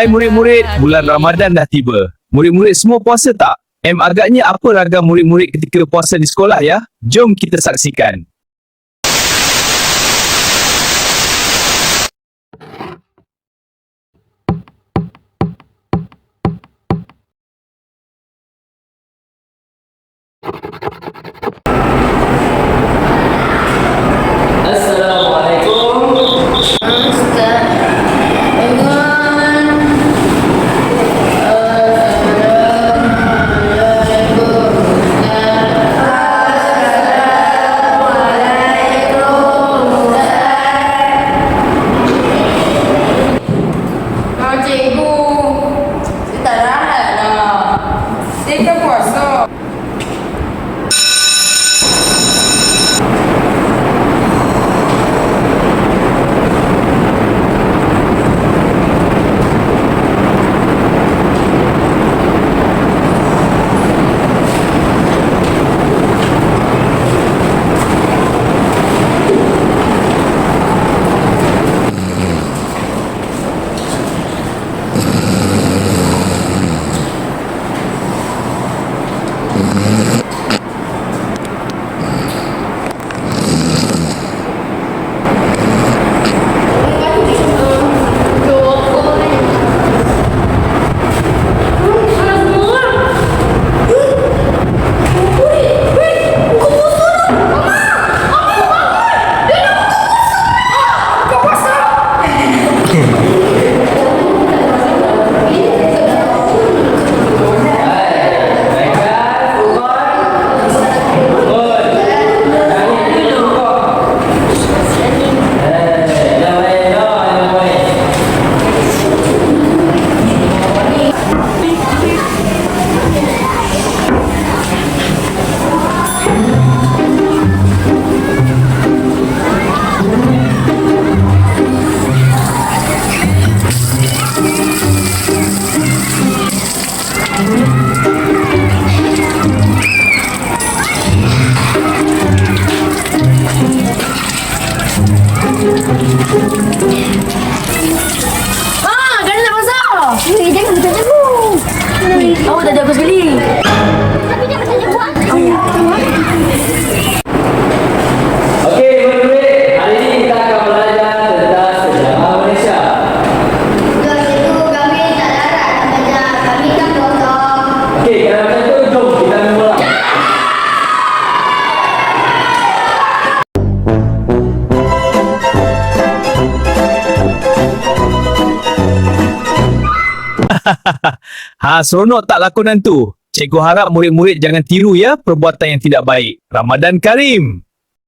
Hai murid-murid, bulan Ramadan dah tiba. Murid-murid semua puasa tak? Agaknya apa ragam murid-murid ketika puasa di sekolah ya? Jom kita saksikan. Garis tak basah. Jangan bercakap. Awak dah jaga sekali. Tapi jangan bercakap. Okey, murid-murid, hari ini kita akan belajar tentang sejarah Malaysia. Untuk itu kami tak larat nak belajar. Kami kan kosong. Okey, kalau macam tu, jom kita mula. Seronok tak lakonan tu? Cikgu harap murid-murid jangan tiru ya perbuatan yang tidak baik. Ramadan Karim!